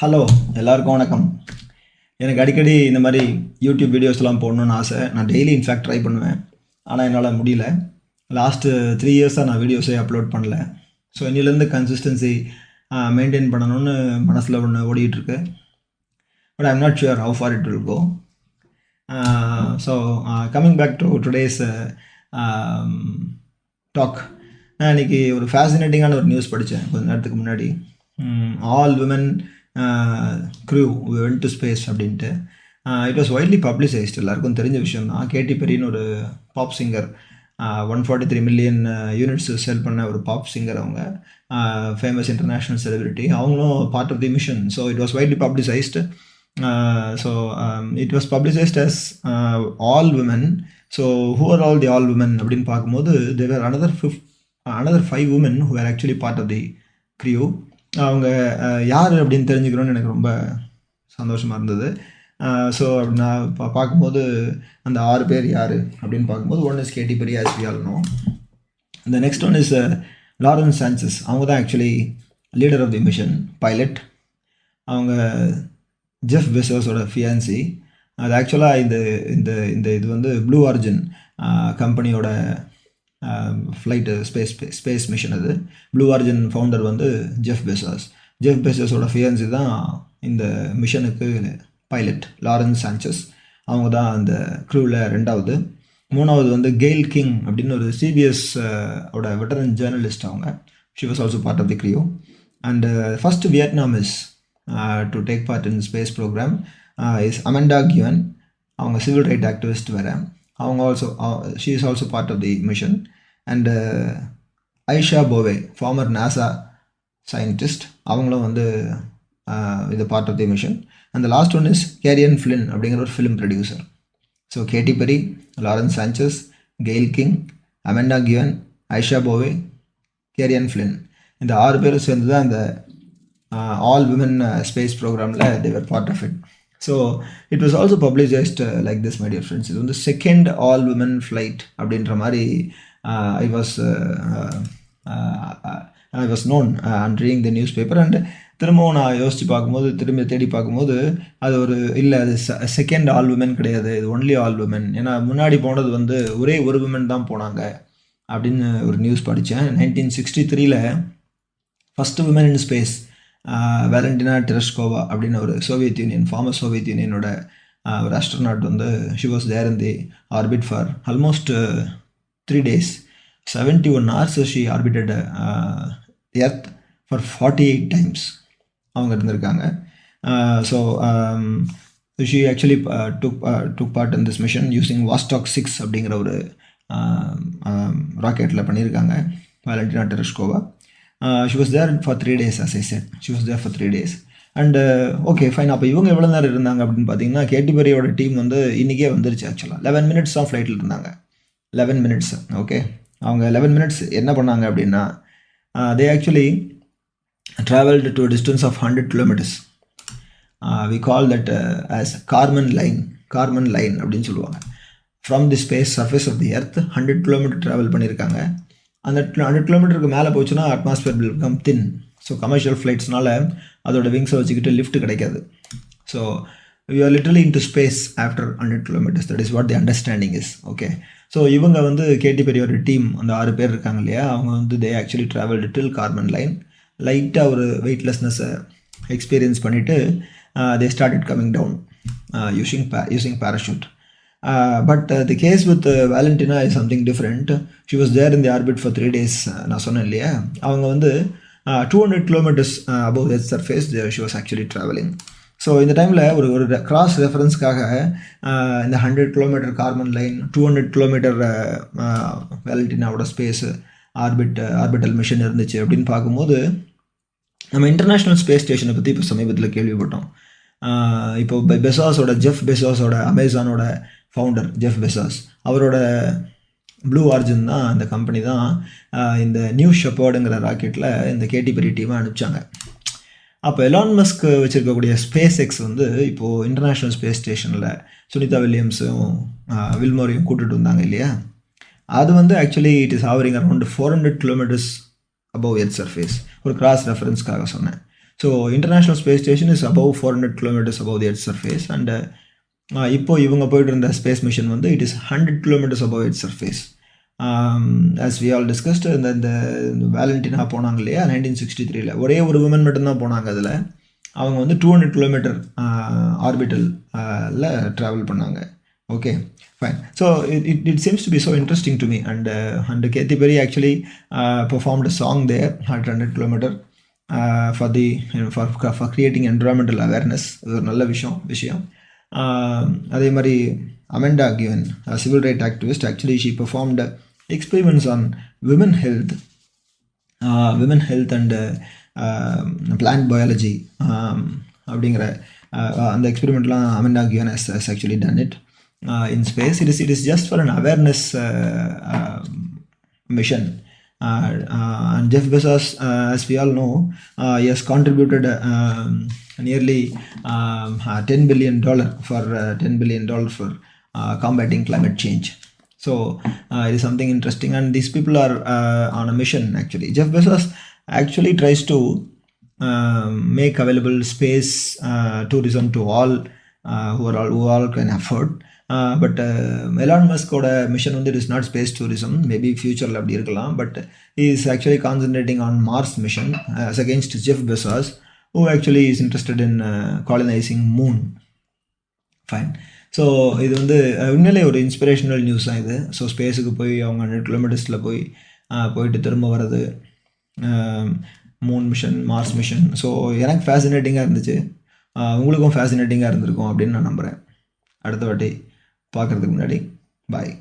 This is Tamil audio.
ஹலோ, எல்லாருக்கும் வணக்கம். எனக்கு அடிக்கடி இந்த மாதிரி யூடியூப் வீடியோஸ்லாம் போடணுன்னு ஆசை. நான் டெய்லி இன்ஃபேக்ட் ட்ரை பண்ணுவேன், ஆனால் என்னால் முடியல. லாஸ்ட்டு 3 இயர்ஸாக நான் வீடியோஸே அப்லோட் பண்ணல. ஸோ இன்னிலேருந்து கன்சிஸ்டன்சி மெயின்டைன் பண்ணணும்னு மனசில் ஒன்று ஓடிட்டுருக்கு. But I'm not sure how far it will go. So coming back to today's talk. நான் இன்றைக்கி ஒரு ஃபேசினேட்டிங்கான ஒரு நியூஸ் படித்தேன் கொஞ்சம் நேரத்துக்கு முன்னாடி. All women crew went to space அப்படின்ட்டு. இட் வாஸ் வைட்லி பப்ளிசைஸ்ட், எல்லாருக்கும் தெரிஞ்ச விஷயம் தான். கேட்டி பெரின்னு ஒரு pop singer, 143 million units sell பண்ண ஒரு பாப் சிங்கர். அவங்க ஃபேமஸ் இன்டர்நேஷ்னல் செலிபிரிட்டி. அவங்களும் part of the mission. So it was widely publicised. So it was publicised as all women. So who are all the all women அப்படின்னு பார்க்கும்போது there are another 5 women who were actually part of the crew. அவங்க யார் அப்படின்னு தெரிஞ்சுக்கிறோன்னு எனக்கு ரொம்ப சந்தோஷமாக இருந்தது. ஸோ நான் பார்க்கும்போது அந்த 6 பேர் யார் அப்படின்னு பார்க்கும்போது, one is Katy Perry, as we all know. The next one is Lauren Sanchez. அவங்க தான் actually leader of the mission, pilot. அவங்க ஜெஃப் பெசோஸோட ஃபியான்சி. அது ஆக்சுவலாக இது வந்து ப்ளூ ஆரிஜின் கம்பெனியோட ஃப்ளைட்டு ஸ்பேஸ் மிஷன். அது ப்ளூ ஆரிஜின் ஃபவுண்டர் வந்து ஜெஃப் பெசோஸோட ஃபியான்சி தான் இந்த மிஷனுக்கு பைலட், லாரன்ஸ் சான்சஸ். அவங்க தான் அந்த க்ரூவில் 2வது. 3வது வந்து கெயில் கிங் அப்படின்னு ஒரு CBS ஓட வெட்டரன் ஜேர்னலிஸ்ட். அவங்க she was also part of the crew. And first Vietnamese to take part in space program is Amanda Nguyen. அவங்க சிவில் ரைட் ஆக்டிவிஸ்ட் வேறு. அவங்க she is also part of the mission. And Aisha Bowe, former NASA scientist. அவங்களும் வந்து இது part of the mission. And the last one is Kerianne Flynn அப்படிங்கிற ஒரு film producer. So Katy Perry, Lauren Sanchez, Gayle king, அமெண்டா queen, Aisha போவே, கேரியன் ஃப்ளின். இந்த 6 பேரும் சேர்ந்து தான் இந்த ஆல் விமன் ஸ்பேஸ் ப்ரோக்ராமில் they were part of it. So it was also publicised like this, my dear friends. இது வந்து செகண்ட் ஆல் விமன் ஃப்ளைட் அப்படின்ற மாதிரி I was known and reading the newspaper. And திரும்பவும் நான் யோசித்து பார்க்கும்போது, திரும்பி தேடி பார்க்கும்போது, அது அது செகண்ட் ஆல் விமன் கிடையாது, இது ஒன்லி ஆல் விமன். ஏன்னா முன்னாடி போனது வந்து ஒரே ஒரு விமன் தான் போனாங்க அப்படின்னு ஒரு நியூஸ் படித்தேன். 1963 first women in space Valentina Tereshkova அப்படின்னு ஒரு ஃபார்மர் சோவியத் யூனியனோட ஒரு ஆஸ்ட்ரோனாட் வந்து she was there in the orbit for almost 3 days, 71 hours. She orbited earth for 48 times அவங்க இருந்திருக்காங்க. So she actually took part in this mission using Vostok 6 அப்படிங்கிற ஒரு ராக்கெட்டில் பண்ணியிருக்காங்க வேலண்டினா டெரெஷ்கோவா. She was there for 3 days, as I said. She was there for 3 days. And okay, fine. அப்போ இவங்க எவ்வளோ நேரம் இருந்தாங்க அப்படின்னு பார்த்தீங்கன்னா, கேட்டி பெரியோட டீம் வந்து இன்றைக்கே வந்துருச்சு. ஆக்சுவலாக 11 minutes தான் ஃப்ளைட்டில் இருந்தாங்க. 11 minutes. ஓகே, அவங்க 11 minutes என்ன பண்ணாங்க அப்படின்னா, they actually traveled to a distance of 100 kilometers. We call that as Kármán line அப்படின்னு சொல்லுவாங்க. From the space surface of the earth 100 kilometer travel பண்ணியிருக்காங்க. அந்த 100 கிலோமீட்டருக்கு மேலே போச்சுன்னா atmosphere will become thin. So commercial ஃப்ளைட்ஸ்னால அதோட விங்ஸை வச்சுக்கிட்டு லிஃப்ட் கிடைக்காது. So we are literally into space after 100 kilometers. That is what the understanding is. Okay, so இவங்க வந்து கேட்டி பெரியோட டீம், அந்த 6 பேர் இருக்காங்க இல்லையா, அவங்க வந்து they actually travelled till Karman line. லைட்டாக ஒரு வெயிட்லெஸ்னஸை எக்ஸ்பீரியன்ஸ் பண்ணிவிட்டு they started coming down using parachute. But the case with Valentina is something different. She was there in the orbit for 3 days. நான் சொன்னேன் இல்லையா, அவங்க வந்து 200 kilometers above the surface she was actually traveling. So இந்த டைமில் ஒரு கிராஸ் ரெஃபரன்ஸ்க்காக இந்த 100 kilometer கார்மன் லைன், 200 kilometer வேலண்டினாவோட ஸ்பேஸ் ஆர்பிட்டல் மிஷன் இருந்துச்சு அப்படின்னு பார்க்கும்போது, நம்ம இன்டர்நேஷ்னல் ஸ்பேஸ் ஸ்டேஷனை பற்றி இப்போ சமீபத்தில் கேள்விப்பட்டோம். இப்போ ஜெஃப் பெசோஸோட அமேசானோட ஃபவுண்டர் ஜெஃப் பெசோஸ், அவரோட ப்ளூ ஆரிஜின் தான் அந்த கம்பெனி தான் இந்த நியூ ஷெப்பர்டுங்கிற ராக்கெட்டில் இந்த கேடி பெரி டீமை அனுப்பிச்சாங்க. அப்போ எலான் மஸ்க் வச்சுருக்கக்கூடிய ஸ்பேஸ் எக்ஸ் வந்து இப்போது இன்டர்நேஷ்னல் ஸ்பேஸ் ஸ்டேஷனில் சுனிதா வில்லியம்ஸும் வில்மோரையும் கூட்டிகிட்டு வந்தாங்க இல்லையா, அது வந்து actually it is hovering around 400 kilometres above earth surface. ஒரு கிராஸ் ரெஃபரன்ஸ்க்காக சொன்னேன். So international space station is above 400 kilometres above the earth surface. And இப்போது இவங்க போய்ட்டு இருந்த ஸ்பேஸ் மிஷன் வந்து it is 100 kilometres above earth surface. As we all discussed, இந்த வேலண்டினா போனாங்க இல்லையா 1963, ஒரே ஒரு விமன் மட்டும்தான் போனாங்க. அதில் அவங்க வந்து 200 கிலோமீட்டர் ஆர்பிட்டலில் ட்ராவல் பண்ணாங்க. Okay, fine. So it seems to be so interesting to me, and Katy Perry actually performed a song there at 100 kilometer for creating environmental awareness. ஒரு நல்ல விஷயம். அதே மாதிரி அமெண்டா given, civil right activist, actually she performed experiments on women health and plant biology அப்படிங்கிற அந்த எக்ஸ்பெரிமெண்ட்லாம் Amanda Given has actually done it in space. It is just for an awareness mission. And Jeff Bezos, as we all know, he has contributed nearly $10 billion for combating climate change. So it is something interesting, and these people are on a mission. Actually, Jeff Bezos actually tries to make available space tourism to all who all can afford. But Elon மஸ்கோட மிஷன் வந்து it is not space tourism. Maybe ஃபியூச்சரில் அப்படி இருக்கலாம். But he is actually concentrating on Mars mission against Jeff Bezos, who actually is interested in colonising moon. Fine. So இது வந்து உண்மையிலே ஒரு இன்ஸ்பிரேஷனல் நியூஸ் தான் இது. ஸோ ஸ்பேஸுக்கு போய் அவங்க 100 கிலோமீட்டர்ஸில் போயிட்டு திரும்ப வர்றது, moon mission, Mars mission. So எனக்கு ஃபேசினேட்டிங்காக இருந்துச்சு, உங்களுக்கும் ஃபேசினேட்டிங்காக இருந்திருக்கும் அப்படின்னு நான் நம்புகிறேன். அடுத்த வாட்டி பார்க்குறதுக்கு முன்னாடி பாய்.